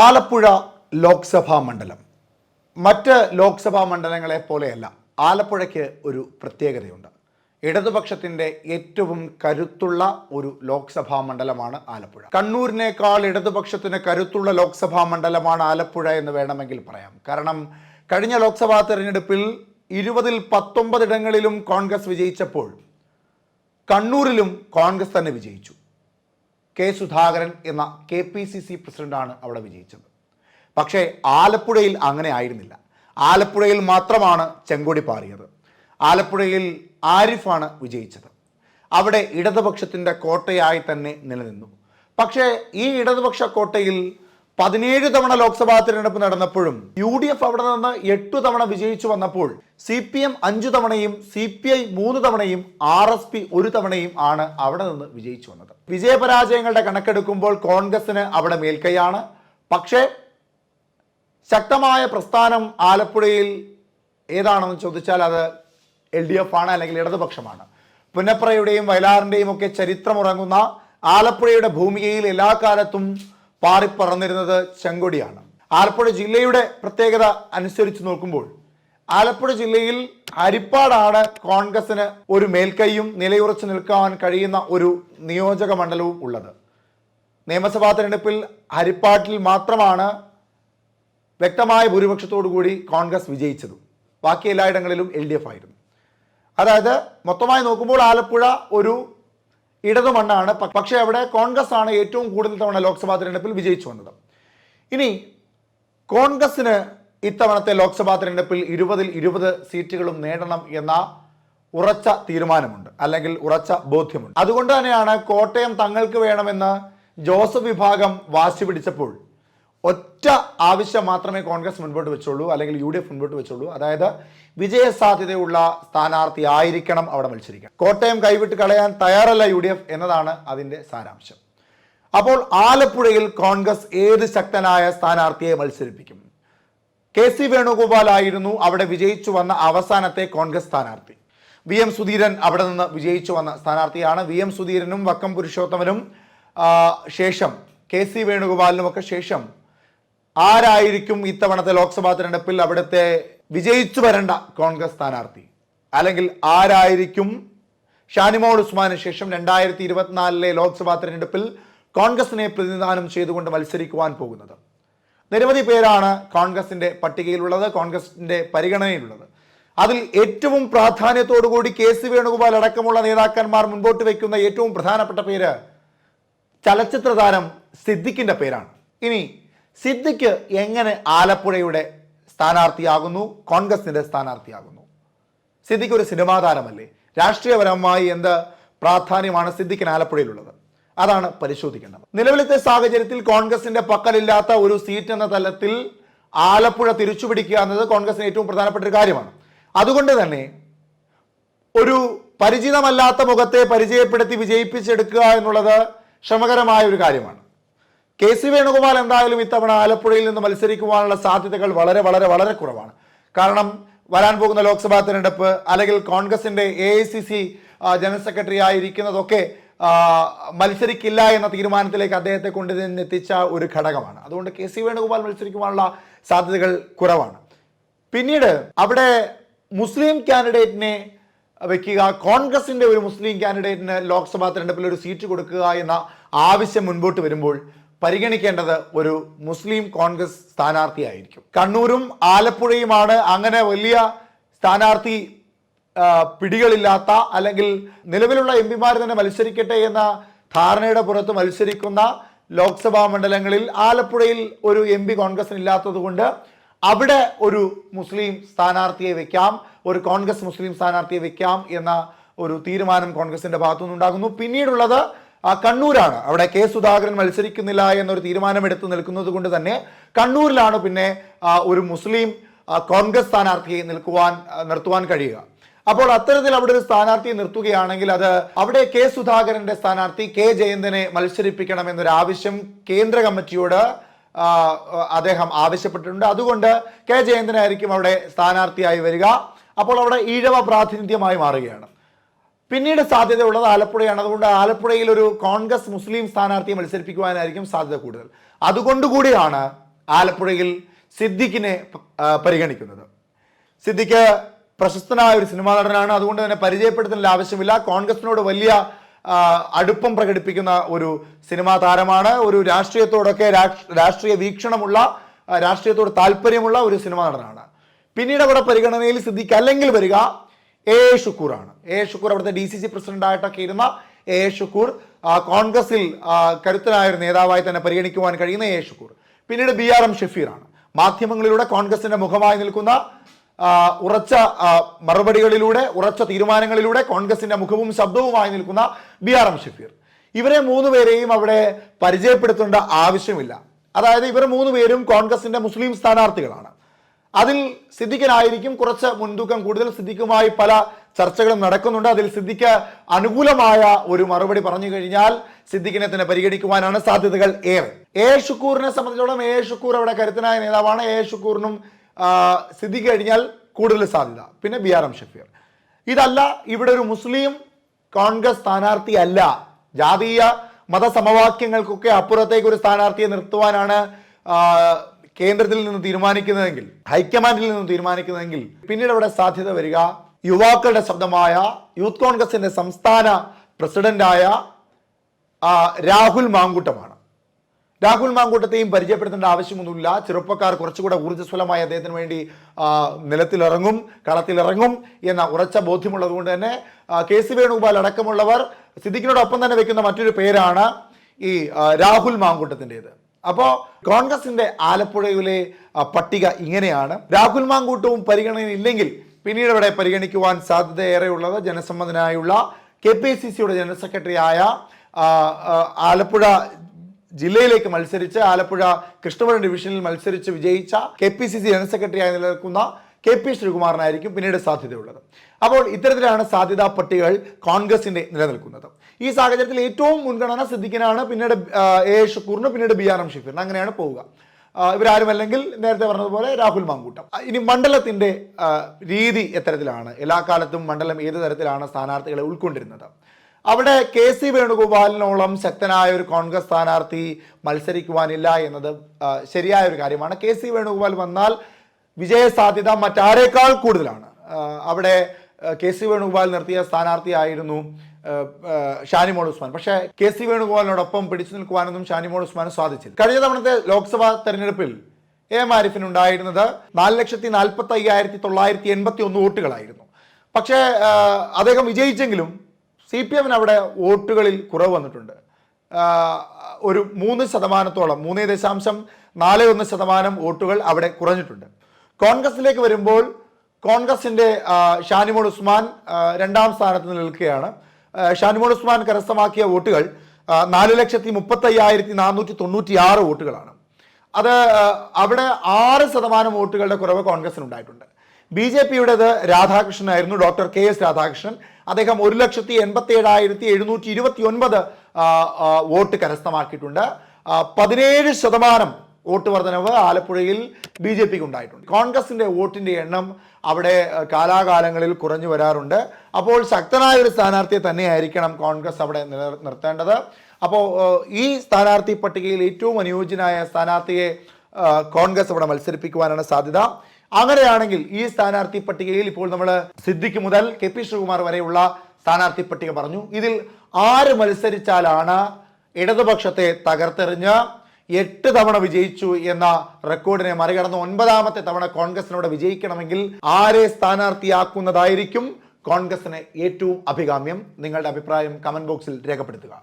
ആലപ്പുഴ ലോക്സഭാ മണ്ഡലം മറ്റ് ലോക്സഭാ മണ്ഡലങ്ങളെ പോലെയല്ല. ആലപ്പുഴയ്ക്ക് ഒരു പ്രത്യേകതയുണ്ട്. ഇടതുപക്ഷത്തിൻ്റെ ഏറ്റവും കരുത്തുള്ള ഒരു ലോക്സഭാ മണ്ഡലമാണ് ആലപ്പുഴ. കണ്ണൂരിനേക്കാൾ ഇടതുപക്ഷത്തിന് കരുത്തുള്ള ലോക്സഭാ മണ്ഡലമാണ് ആലപ്പുഴ എന്ന് വേണമെങ്കിൽ പറയാം. കാരണം കഴിഞ്ഞ ലോക്സഭാ തെരഞ്ഞെടുപ്പിൽ 20-ൽ 19 ഇടങ്ങളിലും കോൺഗ്രസ് വിജയിച്ചപ്പോൾ കണ്ണൂരിലും കോൺഗ്രസ് തന്നെ വിജയിച്ചു. കെ സുധാകരൻ എന്ന KPCC പ്രസിഡന്റാണ് അവിടെ വിജയിച്ചത്. പക്ഷേ ആലപ്പുഴയിൽ അങ്ങനെ ആയിരുന്നില്ല. ആലപ്പുഴയിൽ മാത്രമാണ് ചെങ്കൊടി പാറിയത്. ആലപ്പുഴയിൽ ആരിഫാണ് വിജയിച്ചത്. അവിടെ ഇടതുപക്ഷത്തിൻ്റെ കോട്ടയായി തന്നെ നിലനിന്നു. പക്ഷേ ഈ ഇടതുപക്ഷ കോട്ടയിൽ 17 തവണ ലോക്സഭാ തിരഞ്ഞെടുപ്പ് നടന്നപ്പോഴും UDF അവിടെ നിന്ന് 8 തവണ വിജയിച്ചു വന്നപ്പോൾ CPM 5 തവണയും CPI 3 തവണയും RSP 1 തവണയും ആണ് അവിടെ നിന്ന് വിജയിച്ചു വന്നത്. വിജയപരാജയങ്ങളുടെ കണക്കെടുക്കുമ്പോൾ കോൺഗ്രസിന് അവിടെ മേൽക്കൈയാണ്. പക്ഷേ ശക്തമായ പ്രസ്ഥാനം ആലപ്പുഴയിൽ ഏതാണെന്ന് ചോദിച്ചാൽ അത് LDF ആണ്, അല്ലെങ്കിൽ ഇടതുപക്ഷമാണ്. പുന്നപ്രയുടെയും വയലാറിൻ്റെയും ഒക്കെ ചരിത്രമുറങ്ങുന്ന ആലപ്പുഴയുടെ ഭൂമികയിൽ എല്ലാ കാലത്തും പാറിപ്പറന്നിരുന്നത് ചെങ്കൊടിയാണ്. ആലപ്പുഴ ജില്ലയുടെ പ്രത്യേകത അനുസരിച്ച് നോക്കുമ്പോൾ ആലപ്പുഴ ജില്ലയിൽ ഹരിപ്പാടാണ് കോൺഗ്രസിന് ഒരു മേൽക്കൈയും നിലയുറച്ചു നിൽക്കാൻ കഴിയുന്ന ഒരു നിയോജക മണ്ഡലവും ഉള്ളത്. നിയമസഭാ തെരഞ്ഞെടുപ്പിൽ ഹരിപ്പാട്ടിൽ മാത്രമാണ് വ്യക്തമായ ഭൂരിപക്ഷത്തോടു കൂടി കോൺഗ്രസ് വിജയിച്ചതും. ബാക്കി എല്ലായിടങ്ങളിലും LDF ആയിരുന്നു. അതായത് മൊത്തമായി നോക്കുമ്പോൾ ആലപ്പുഴ ഒരു ഇടതു മണ്ണാണ്. പക്ഷേ അവിടെ കോൺഗ്രസ് ആണ് ഏറ്റവും കൂടുതൽ തവണ ലോക്സഭാ തെരഞ്ഞെടുപ്പിൽ വിജയിച്ചു വന്നത്. ഇനി കോൺഗ്രസിന് ഇത്തവണത്തെ ലോക്സഭാ തെരഞ്ഞെടുപ്പിൽ 20-ൽ 20 സീറ്റുകളും നേടണം എന്ന ഉറച്ച തീരുമാനമുണ്ട്, അല്ലെങ്കിൽ ഉറച്ച ബോധ്യമുണ്ട്. അതുകൊണ്ട് തന്നെയാണ് കോട്ടയം തങ്ങൾക്ക് വേണമെന്ന് ജോസഫ് വിഭാഗം വാശി പിടിച്ചപ്പോൾ ഒറ്റ ആവശ്യം മാത്രമേ കോൺഗ്രസ് മുൻപോട്ട് വെച്ചുള്ളൂ, അല്ലെങ്കിൽ UDF മുൻപോട്ട് വെച്ചുള്ളൂ. അതായത് വിജയ സാധ്യതയുള്ള സ്ഥാനാർത്ഥി ആയിരിക്കണം അവിടെ മത്സരിക്കാൻ. കോട്ടയം കൈവിട്ട് കളയാൻ തയ്യാറല്ല UDF എന്നതാണ് അതിൻ്റെ സാരാംശം. അപ്പോൾ ആലപ്പുഴയിൽ കോൺഗ്രസ് ഏത് ശക്തനായ സ്ഥാനാർത്ഥിയെ മത്സരിപ്പിക്കും? KC വേണുഗോപാൽ ആയിരുന്നു അവിടെ വിജയിച്ചു വന്ന അവസാനത്തെ കോൺഗ്രസ് സ്ഥാനാർത്ഥി. VM സുധീരൻ അവിടെ നിന്ന് വിജയിച്ചു വന്ന സ്ഥാനാർത്ഥിയാണ്. VM സുധീരനും വക്കം പുരുഷോത്തമനും ശേഷം KC വേണുഗോപാലിനും ഒക്കെ ശേഷം ആരായിരിക്കും ഇത്തവണത്തെ ലോക്സഭാ തെരഞ്ഞെടുപ്പിൽ അവിടുത്തെ വിജയിച്ചു വരേണ്ട കോൺഗ്രസ് സ്ഥാനാർത്ഥി? അല്ലെങ്കിൽ ആരായിരിക്കും ഷാനിമോൾ ഉസ്മാന് ശേഷം 2024-ലെ ലോക്സഭാ തെരഞ്ഞെടുപ്പിൽ കോൺഗ്രസിനെ പ്രതിനിധാനം ചെയ്തുകൊണ്ട് മത്സരിക്കുവാൻ പോകുന്നത്? നിരവധി പേരാണ് കോൺഗ്രസിൻ്റെ പട്ടികയിലുള്ളത്, കോൺഗ്രസിൻ്റെ പരിഗണനയിലുള്ളത്. അതിൽ ഏറ്റവും പ്രാധാന്യത്തോടുകൂടി KC വേണുഗോപാൽ അടക്കമുള്ള നേതാക്കന്മാർ മുൻപോട്ട് വയ്ക്കുന്ന ഏറ്റവും പ്രധാനപ്പെട്ട പേര് ചലച്ചിത്ര താരം സിദ്ദിഖിൻ്റെ പേരാണ്. ഇനി സിദ്ദിഖ് എങ്ങനെ ആലപ്പുഴയുടെ സ്ഥാനാർത്ഥിയാകുന്നു, കോൺഗ്രസിൻ്റെ സ്ഥാനാർത്ഥിയാകുന്നു? സിദ്ദിഖ് ഒരു സിനിമാ താരമല്ലേ? രാഷ്ട്രീയപരമായി എന്ത് പ്രാധാന്യമാണ് സിദ്ദിഖിന് ആലപ്പുഴയിലുള്ളത്? അതാണ് പരിശോധിക്കേണ്ടത്. നിലവിലത്തെ സാഹചര്യത്തിൽ കോൺഗ്രസിന്റെ പക്കലില്ലാത്ത ഒരു സീറ്റ് എന്ന തലത്തിൽ ആലപ്പുഴ തിരിച്ചുപിടിക്കുക എന്നത് കോൺഗ്രസിന് ഏറ്റവും പ്രധാനപ്പെട്ട ഒരു കാര്യമാണ്. അതുകൊണ്ട് തന്നെ ഒരു പരിചിതമല്ലാത്ത മുഖത്തെ പരിചയപ്പെടുത്തി വിജയിപ്പിച്ചെടുക്കുക എന്നുള്ളത് ശ്രമകരമായ ഒരു കാര്യമാണ്. KC വേണുഗോപാൽ എന്തായാലും ഇത്തവണ ആലപ്പുഴയിൽ നിന്ന് മത്സരിക്കുവാനുള്ള സാധ്യതകൾ വളരെ വളരെ വളരെ കുറവാണ്. കാരണം വരാൻ പോകുന്ന ലോക്സഭാ തെരഞ്ഞെടുപ്പ്, അല്ലെങ്കിൽ കോൺഗ്രസിന്റെ AICC ജനറൽ സെക്രട്ടറി ആയിരിക്കുന്നതൊക്കെ മത്സരിക്കില്ല എന്ന തീരുമാനത്തിലേക്ക് അദ്ദേഹത്തെ കൊണ്ടുവന്നെത്തിച്ച ഒരു ഘടകമാണ്. അതുകൊണ്ട് KC വേണുഗോപാൽ മത്സരിക്കുവാനുള്ള സാധ്യതകൾ കുറവാണ്. പിന്നീട് അവിടെ മുസ്ലിം കാൻഡിഡേറ്റിനെ വെക്കുക, കോൺഗ്രസിന്റെ ഒരു മുസ്ലിം കാൻഡിഡേറ്റിന് ലോക്സഭാ തെരഞ്ഞെടുപ്പിൽ ഒരു സീറ്റ് കൊടുക്കുക എന്ന ആവശ്യം മുൻപോട്ട് വരുമ്പോൾ പരിഗണിക്കേണ്ടത് ഒരു മുസ്ലിം കോൺഗ്രസ് സ്ഥാനാർത്ഥിയായിരിക്കും. കണ്ണൂരും ആലപ്പുഴയുമാണ് അങ്ങനെ വലിയ സ്ഥാനാർത്ഥി പിടികളില്ലാത്ത, അല്ലെങ്കിൽ നിലവിലുള്ള MP-മാർ തന്നെ മത്സരിക്കട്ടെ എന്ന ധാരണയുടെ പുറത്ത് മത്സരിക്കുന്ന ലോക്സഭാ മണ്ഡലങ്ങളിൽ ആലപ്പുഴയിൽ ഒരു MP കോൺഗ്രസിന് ഇല്ലാത്തത് കൊണ്ട് അവിടെ ഒരു മുസ്ലിം സ്ഥാനാർത്ഥിയെ വെക്കാം, ഒരു കോൺഗ്രസ് മുസ്ലിം സ്ഥാനാർത്ഥിയെ വെക്കാം എന്ന ഒരു തീരുമാനം കോൺഗ്രസിന്റെ ഭാഗത്തുനിന്നുണ്ടാകുന്നു. പിന്നീടുള്ളത് കണ്ണൂരാണ്. അവിടെ K സുധാകരൻ മത്സരിക്കുന്നില്ല എന്നൊരു തീരുമാനമെടുത്ത് നിൽക്കുന്നത് കൊണ്ട് തന്നെ കണ്ണൂരിലാണ് പിന്നെ ഒരു മുസ്ലിം കോൺഗ്രസ് സ്ഥാനാർത്ഥിയെ നിർത്തുവാൻ കഴിയുക. അപ്പോൾ അത്തരത്തിൽ അവിടെ ഒരു സ്ഥാനാർത്ഥിയെ നിർത്തുകയാണെങ്കിൽ അത് അവിടെ K സുധാകരന്റെ സ്ഥാനാർത്ഥി K ജയന്തനെ മത്സരിപ്പിക്കണം എന്നൊരു ആവശ്യം കേന്ദ്ര കമ്മിറ്റിയോട് അദ്ദേഹം ആവശ്യപ്പെട്ടിട്ടുണ്ട്. അതുകൊണ്ട് K ജയന്തനായിരിക്കും അവിടെ സ്ഥാനാർത്ഥിയായി വരിക. അപ്പോൾ അവിടെ ഈഴവ പ്രാതിനിധ്യമായി മാറുകയാണ്. പിന്നീട് സാധ്യതയുള്ളത് ആലപ്പുഴയാണ്. അതുകൊണ്ട് ആലപ്പുഴയിൽ ഒരു കോൺഗ്രസ് മുസ്ലിം സ്ഥാനാർത്ഥിയെ മത്സരിപ്പിക്കുവാനായിരിക്കും സാധ്യത കൂടുതൽ. അതുകൊണ്ടുകൂടിയാണ് ആലപ്പുഴയിൽ സിദ്ദിഖിനെ പരിഗണിക്കുന്നത്. സിദ്ദിഖ് പ്രശസ്തനായ ഒരു സിനിമാ നടനാണ്. അതുകൊണ്ട് തന്നെ പരിചയപ്പെടുത്തേണ്ട ആവശ്യമില്ല. കോൺഗ്രസിനോട് വലിയ അടുപ്പം പ്രകടിപ്പിക്കുന്ന ഒരു സിനിമാ താരമാണ്. ഒരു രാഷ്ട്രീയത്തോടൊക്കെ രാഷ്ട്രീയ വീക്ഷണമുള്ള, രാഷ്ട്രീയത്തോട് താല്പര്യമുള്ള ഒരു സിനിമാ നടനാണ്. പിന്നീട് അവിടെ പരിഗണനയിൽ സിദ്ദിഖ് അല്ലെങ്കിൽ വരിക എ ഷുക്കൂറാണ്. എ ഷുക്കൂർ അവിടുത്തെ DCC പ്രസിഡന്റായിട്ടൊക്കെ ഇരുന്ന എ ഷുക്കൂർ, കോൺഗ്രസിൽ കരുത്തനായ ഒരു നേതാവായി തന്നെ പരിഗണിക്കുവാൻ കഴിയുന്ന എ ഷുക്കൂർ. പിന്നീട് BRM ഷഫീറാണ്. മാധ്യമങ്ങളിലൂടെ കോൺഗ്രസിന്റെ മുഖമായി നിൽക്കുന്ന, ഉറച്ച മറുപടികളിലൂടെ, ഉറച്ച തീരുമാനങ്ങളിലൂടെ കോൺഗ്രസിന്റെ മുഖവും ശബ്ദവുമായി നിൽക്കുന്ന BRM ഷഫീർ. ഇവരെ മൂന്നുപേരെയും അവിടെ പരിചയപ്പെടുത്തേണ്ട ആവശ്യമില്ല. അതായത് ഇവർ മൂന്നുപേരും കോൺഗ്രസിന്റെ മുസ്ലിം സ്ഥാനാർത്ഥികളാണ്. അതിൽ സിദ്ദിഖിനായിരിക്കും കുറച്ച് മുൻതൂക്കം കൂടുതൽ. സിദ്ദിഖുമായി പല ചർച്ചകളും നടക്കുന്നുണ്ട്. അതിൽ സിദ്ദിഖ് അനുകൂലമായ ഒരു മറുപടി പറഞ്ഞു കഴിഞ്ഞാൽ സിദ്ദിഖിനെ തന്നെ പരിഗണിക്കുവാനാണ് സാധ്യതകൾ ഏറെ. എ ഷുക്കൂറിനെ സംബന്ധിച്ചിടത്തോളം എ ഷുക്കൂർ അവിടെ കരുത്തനായ നേതാവാണ്. എ ഷുക്കൂറിനും സിദ്ദിഖ് കഴിഞ്ഞാൽ കൂടുതൽ സാധ്യത. പിന്നെ BRM ഷഫീർ. ഇതല്ല, ഇവിടെ ഒരു മുസ്ലിം കോൺഗ്രസ് സ്ഥാനാർത്ഥി അല്ല. ജാതീയ മതസമവാക്യങ്ങൾക്കൊക്കെ അപ്പുറത്തേക്ക് ഒരു സ്ഥാനാർത്ഥിയെ നിർത്തുവാനാണ് കേന്ദ്രത്തിൽ നിന്ന് തീരുമാനിക്കുന്നതെങ്കിൽ, ഹൈക്കമാൻഡിൽ നിന്ന് തീരുമാനിക്കുന്നതെങ്കിൽ പിന്നീട് അവിടെ സാധ്യത വരിക യുവാക്കളുടെ ശബ്ദമായ യൂത്ത് കോൺഗ്രസിന്റെ സംസ്ഥാന പ്രസിഡന്റായ രാഹുൽ മാങ്കൂട്ടമാണ്. രാഹുൽ മാങ്കൂട്ടത്തെയും പരിചയപ്പെടുത്തേണ്ട ആവശ്യമൊന്നുമില്ല. ചെറുപ്പക്കാർ കുറച്ചുകൂടെ ഊർജ്ജസ്വലമായി അദ്ദേഹത്തിന് വേണ്ടി നിലത്തിലിറങ്ങും, കളത്തിലിറങ്ങും എന്ന ഉറച്ച ബോധ്യമുള്ളത് കൊണ്ട് തന്നെ KC വേണുഗോപാൽ അടക്കമുള്ളവർ സിദ്ദിഖിനോടൊപ്പം തന്നെ വെക്കുന്ന മറ്റൊരു പേരാണ് ഈ രാഹുൽ മാങ്കൂട്ടത്തിൻ്റെത്. അപ്പോൾ കോൺഗ്രസിന്റെ ആലപ്പുഴയിലെ പട്ടിക ഇങ്ങനെയാണ്. രാഹുൽ മാങ്കൂട്ടവും പരിഗണനയില്ലെങ്കിൽ പിന്നീട് ഇവിടെ പരിഗണിക്കുവാൻ സാധ്യതയേറെയുള്ളത് ജനസമ്മതനായുള്ള KPCCയുടെ ജനറൽ സെക്രട്ടറിയായ, ആലപ്പുഴ ജില്ലയിലേക്ക് മത്സരിച്ച് ആലപ്പുഴ കൃഷ്ണപുരം ഡിവിഷനിൽ മത്സരിച്ച് വിജയിച്ച KPCC ജനറൽ സെക്രട്ടറിയായി നിലനിൽക്കുന്ന KP ശ്രീകുമാറിനായിരിക്കും പിന്നീട് സാധ്യതയുള്ളത്. അപ്പോൾ ഇത്തരത്തിലാണ് സാധ്യതാ പട്ടികകൾ കോൺഗ്രസിന്റെ നിലനിൽക്കുന്നത്. ഈ സാഹചര്യത്തിൽ ഏറ്റവും മുൻഗണന സിദ്ദിഖിനാണ്, പിന്നീട് എ ഷുക്കൂറിന്, പിന്നീട് BRM ഷഫീറിന്. അങ്ങനെയാണ് പോവുക. ഇവരാരുമല്ലെങ്കിൽ നേരത്തെ പറഞ്ഞതുപോലെ രാഹുൽ മാങ്കൂട്ടം. ഇനി മണ്ഡലത്തിന്റെ രീതി എത്തരത്തിലാണ്? എല്ലാ കാലത്തും മണ്ഡലം ഏത് തരത്തിലാണ് സ്ഥാനാർത്ഥികളെ ഉൾക്കൊണ്ടിരുന്നത്? അവിടെ KC വേണുഗോപാലിനോളം ശക്തനായ ഒരു കോൺഗ്രസ് സ്ഥാനാർത്ഥി മത്സരിക്കുവാനില്ല എന്നത് ശരിയായ ഒരു കാര്യമാണ്. KC വേണുഗോപാൽ വന്നാൽ വിജയ സാധ്യത മറ്റാരേക്കാൾ കൂടുതലാണ്. അവിടെ KC വേണുഗോപാൽ നിർത്തിയ സ്ഥാനാർത്ഥിയായിരുന്നു ഷാനിമോൾ ഉസ്മാൻ. പക്ഷേ KC വേണുഗോപാലിനോടൊപ്പം പിടിച്ചു നിൽക്കുവാനൊന്നും ഷാനിമോൾ ഉസ്മാന് സാധിച്ചില്ല. കഴിഞ്ഞ തവണത്തെ ലോക്സഭാ തെരഞ്ഞെടുപ്പിൽ AM ആരിഫിനുണ്ടായിരുന്നത് 4,45,981 വോട്ടുകളായിരുന്നു. പക്ഷേ അദ്ദേഹം വിജയിച്ചെങ്കിലും CPMന് അവിടെ വോട്ടുകളിൽ കുറവ് വന്നിട്ടുണ്ട്. ഒരു 3%, 3.41% വോട്ടുകൾ അവിടെ കുറഞ്ഞിട്ടുണ്ട്. കോൺഗ്രസിലേക്ക് വരുമ്പോൾ കോൺഗ്രസിന്റെ ഷാനിമോൾ ഉസ്മാൻ രണ്ടാം സ്ഥാനത്ത് നിൽക്കുകയാണ്. ഷാനിമോൾ ഉസ്മാൻ കരസ്ഥമാക്കിയ വോട്ടുകൾ 4,35,496 വോട്ടുകളാണ്. അത് അവിടെ 6% വോട്ടുകളുടെ കുറവ് കോൺഗ്രസിനുണ്ടായിട്ടുണ്ട്. BJPയുടേത് രാധാകൃഷ്ണനായിരുന്നു, ഡോക്ടർ KS രാധാകൃഷ്ണൻ. അദ്ദേഹം 1,87,729 വോട്ട് കരസ്ഥമാക്കിയിട്ടുണ്ട്. 17% വോട്ട് വർധനവ് ആലപ്പുഴയിൽ BJPക്ക് ഉണ്ടായിട്ടുണ്ട്. കോൺഗ്രസിന്റെ വോട്ടിന്റെ എണ്ണം അവിടെ കാലാകാലങ്ങളിൽ കുറഞ്ഞു വരാറുണ്ട്. അപ്പോൾ ശക്തനായ ഒരു സ്ഥാനാർത്ഥിയെ തന്നെയായിരിക്കണം കോൺഗ്രസ് അവിടെ നിർത്തേണ്ടത്. അപ്പോൾ ഈ സ്ഥാനാർത്ഥി പട്ടികയിൽ ഏറ്റവും അനുയോജ്യനായ സ്ഥാനാർത്ഥിയെ കോൺഗ്രസ് അവിടെ മത്സരിപ്പിക്കുവാനാണ് സാധ്യത. അങ്ങനെയാണെങ്കിൽ ഈ സ്ഥാനാർത്ഥി പട്ടികയിൽ ഇപ്പോൾ നമ്മൾ സിദ്ദിഖ് മുതൽ KP ശ്രീകുമാർ വരെയുള്ള സ്ഥാനാർത്ഥി പട്ടിക പറഞ്ഞു. ഇതിൽ ആര് മത്സരിച്ചാലാണ് ഇടതുപക്ഷത്തെ തകർത്തെറിഞ്ഞ് 8 തവണ വിജയിച്ചു എന്ന റെക്കോർഡിനെ മറികടന്ന് 9ാമത്തെ തവണ കോൺഗ്രസിനോട് വിജയിക്കണമെങ്കിൽ ആരെ സ്ഥാനാർത്ഥിയാക്കുന്നതായിരിക്കും കോൺഗ്രസിന് ഏറ്റവും അഭികാമ്യം? നിങ്ങളുടെ അഭിപ്രായം കമന്റ് ബോക്സിൽ രേഖപ്പെടുത്തുക.